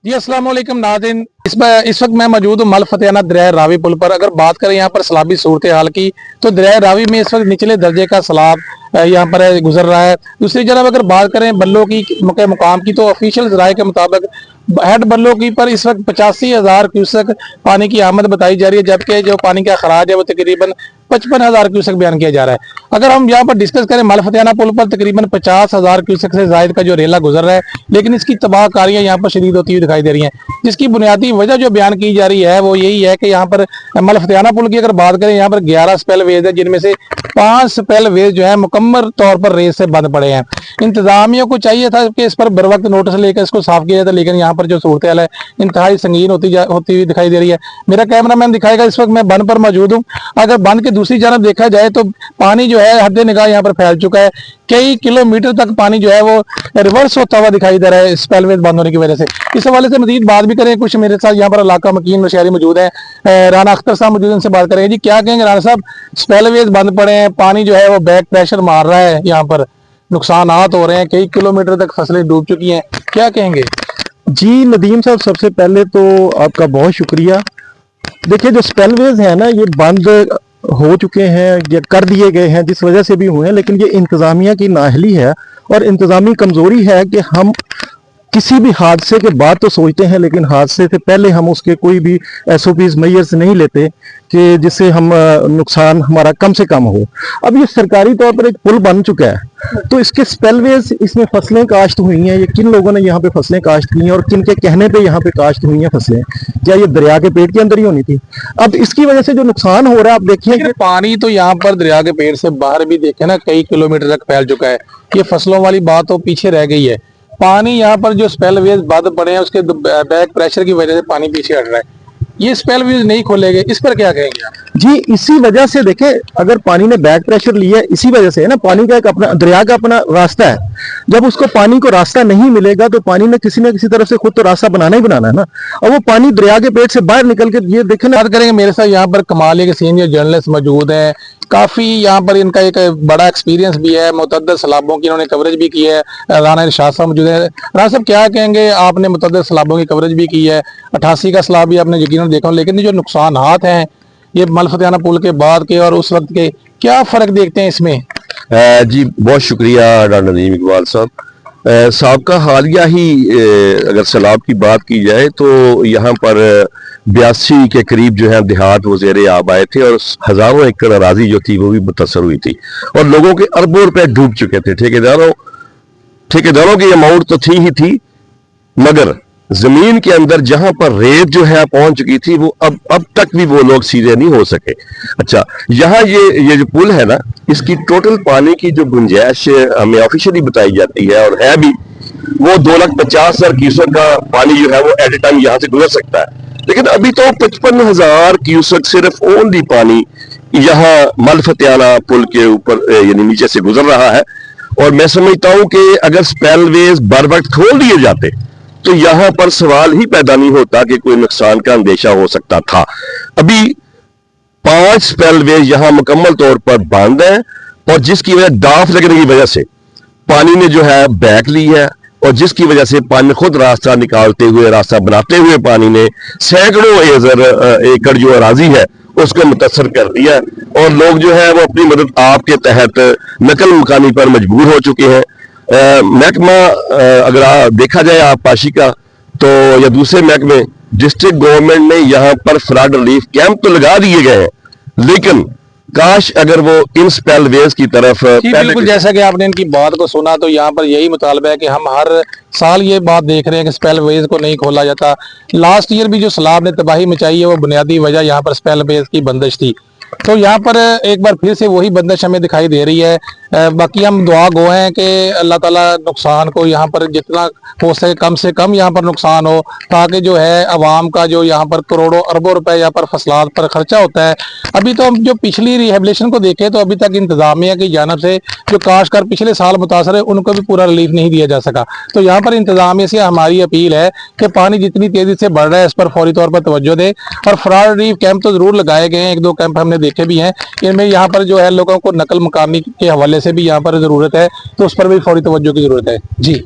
जी अस्सलाम वालेकुम नाज़रीन। इस वक्त मैं मौजूद हूँ मल फतेहाना दरिया रावी पुल पर। अगर बात करें यहाँ पर सैलाबी सूरत हाल की, तो दरिया रावी में इस वक्त निचले दर्जे का सैलाब यहाँ पर गुजर रहा है। दूसरी तरफ अगर बात करें बल्लो की के मुकाम की, तो ऑफिशियल राय के मुताबिक हेड बल्लो की पर इस वक्त 85,000 क्यूसेक पानी की आमद बताई जा रही है, जबकि जो पानी का खराज है वो तकरीबन 55,000 क्यूसेक बयान किया जा रहा है। अगर हम यहाँ पर डिस्कस करें मल फतेहाना पुल पर तकरीबन 50,000 क्यूसेक से जायद का जो रेला गुजर रहा है, लेकिन इसकी तबाहकारियां यहाँ पर शदीद होती हुई दिखाई दे रही हैं। जिसकी बुनियादी वजह जो बयान की जा रही है वो यही है कि यहाँ पर मल फतेहाना पुल की अगर बात करें, यहाँ पर 11 स्पेल वेज है, जिनमें से 5 स्पेल वेज जो है मुकम्मल तौर पर रेत से बंद पड़े हैं। इंतजामिया को चाहिए था कि इस पर बर वक्त नोटिस लेकर इसको साफ किया जाता, लेकिन यहाँ पर जो सूरत हाल है इंतहाई संगीन होती हुई दिखाई दे रही है। मेरा कैमरा मैन दिखाएगा, इस वक्त मैं बंद पर मौजूद हूँ। अगर बंद की दूसरी जानब देखा जाए तो पानी जो है हद निगाह यहाँ पर फैल चुका है। कई किलोमीटर तक पानी जो है वो रिवर्स होता हुआ दिखाई दे रहा है स्पेलवेज बंद होने की वजह से। इस हवाले से मजीद बात भी करें, कुछ मेरे साथ यहाँ पर इलाका मकीन शहरी मौजूद है, राना अख्तर साहब मौजूद, उनसे बात करेंगे। जी क्या कहेंगे राना साहब, स्पेलवेज बंद पड़े हैं, पानी जो है वो बैक प्रेशर मार रहा है, यहाँ पर नुकसानात हो रहे हैं, कई किलोमीटर तक फसलें डूब चुकी हैं, क्या कहेंगे? जी नदीम साहब, सबसे पहले तो आपका बहुत शुक्रिया। देखिए, जो स्पेलवेज है ना, ये बंद हो चुके हैं या कर दिए गए हैं, जिस वजह से भी हुए हैं, लेकिन ये इंतजामिया की नाअहली है और इंतजामी कमजोरी है कि हम किसी भी हादसे के बाद तो सोचते हैं, लेकिन हादसे से पहले हम उसके कोई भी SOPs मेजर्स नहीं लेते कि जिससे हम नुकसान हमारा कम से कम हो। अब ये सरकारी तौर पर एक पुल बन चुका है, तो इसके स्पेलवेज, इसमें फसलें काश्त हुई हैं, ये किन लोगों ने यहाँ पे फसलें काश्त की हैं और किन के कहने पे यहाँ पे काश्त हुई हैं फसलें, क्या ये दरिया के पेट के अंदर ही होनी थी? अब इसकी वजह से जो नुकसान हो रहा है, आप देखिए कि पानी तो यहाँ पर दरिया के पेट से बाहर भी देखे ना कई किलोमीटर तक फैल चुका है। ये फसलों वाली बात तो पीछे रह गई है। पानी यहाँ पर जो स्पेलवेज बंद पड़े हैं उसके बैक प्रेशर की वजह से पानी पीछे हट रहा है। ये स्पेलवेज नहीं खोलेंगे, इस पर क्या कहेंगे आप? जी, इसी वजह से देखें, अगर पानी ने बैक प्रेशर लिया है, इसी वजह से है ना, पानी का एक अपना, दरिया का अपना रास्ता है। जब उसको पानी को रास्ता नहीं मिलेगा तो पानी ने किसी न किसी तरफ से खुद तो रास्ता बनाना ही बनाना है ना। और वो पानी दरिया के पेट से बाहर निकल के, ये देखें, बात करेंगे मेरे साथ यहाँ पर कमाल के सीनियर जर्नलिस्ट मौजूद हैं। काफी यहाँ पर इनका एक बड़ा एक्सपीरियंस भी है, मुतअद्दिद सैलाबों की इन्होंने कवरेज भी की है। राना इरशाद साहब मौजूद है। राना साहब क्या कहेंगे, आपने मुतअद्दिद सैलाबों की कवरेज भी की है, 88 का सैलाब भी आपने यकीनन देखा, लेकिन जो नुकसानात हैं ये मल फतेहाना पुल के बाद के और उस वक्त के, क्या फर्क देखते हैं इसमें? जी बहुत शुक्रिया डॉक्टर नदीम इकबाल साहब। साबका हालिया ही अगर सैलाब की बात की जाए तो यहाँ पर 82 के करीब जो है देहात वो ज़ेरे आब आए थे और हज़ारों एकड़ अराजी जो थी वो भी मुतासर हुई थी और लोगों के अरबों रुपए डूब चुके थे। ठेकेदारों की अमाउंट तो थी ही थी, मगर जमीन के अंदर जहां पर रेत जो है पहुंच चुकी थी वो अब तक भी वो लोग सीधे नहीं हो सके। अच्छा, यहाँ ये जो पुल है ना, इसकी टोटल पानी की जो गुंजाइश हमें ऑफिशियली बताई जाती है और है भी, वो 2,50,000 क्यूसेक का पानी जो है वो एट ए टाइम यहाँ से गुजर सकता है। लेकिन अभी तो 55,000 क्यूसेक सिर्फ ओनली पानी यहाँ मल फतेहाना पुल के ऊपर यानी नीचे से गुजर रहा है। और मैं समझता हूं कि अगर स्पेलवेज बर वक्त खोल दिए जाते तो यहां पर सवाल ही पैदा नहीं होता कि कोई नुकसान का अंदेशा हो सकता था। अभी 5 स्पेलवेज यहां मुकम्मल तौर पर बंद हैं और जिसकी वजह डाफ लगने की वजह से पानी ने जो है बैक ली है और जिसकी वजह से पानी खुद रास्ता निकालते हुए, रास्ता बनाते हुए पानी ने सैकड़ों एकड़ जो अराजी है उसको मुतासर कर दिया और लोग जो है वो अपनी मदद आपके तहत नकल मकानी पर मजबूर हो चुके हैं। महकमा अगर देखा जाए आबपाशी का तो या दूसरे महकमे, डिस्ट्रिक्ट गवर्नमेंट ने यहाँ पर फ्लड रिलीफ कैंप तो लगा दिए गए हैं, लेकिन काश अगर वो इन स्पेलवेज की तरफ बिल्कुल जैसा कि आपने इनकी बात को सुना तो यहाँ पर यही मुतालबा है कि हम हर साल ये बात देख रहे हैं कि स्पेलवेज को नहीं खोला जाता। लास्ट ईयर भी जो सैलाब ने तबाही मचाई है वो बुनियादी वजह यहाँ पर स्पेलवेज की बंदिश थी, तो यहाँ पर एक बार फिर से वही बंदिश हमें दिखाई दे रही है। बाकी हम दुआ गो हैं कि अल्लाह ताला नुकसान को यहाँ पर जितना हो सके कम से कम यहाँ पर नुकसान हो, ताकि जो है आवाम का जो यहाँ पर करोड़ों अरबों रुपए यहाँ पर फसलात पर खर्चा होता है। अभी तो हम जो पिछली रिहेबिलिटेशन को देखें तो अभी तक इंतजामिया की जानब से जो काश्तकार पिछले साल मुतासर है उनको भी पूरा रिलीफ नहीं दिया जा सका। तो यहाँ पर इंतजामिया से हमारी अपील है कि पानी जितनी तेजी से बढ़ रहा है इस पर फौरी तौर पर तवज्जो दे और फ्लड रिलीफ कैंप तो जरूर लगाए गए हैं, 1-2 कैंप हमने देखे भी हैं। इनमें यहाँ पर जो है लोगों को नकल मकामी के हवाले से भी यहाँ पर जरूरत है, तो उस पर भी फौरी तवज्जो की जरूरत है। जी।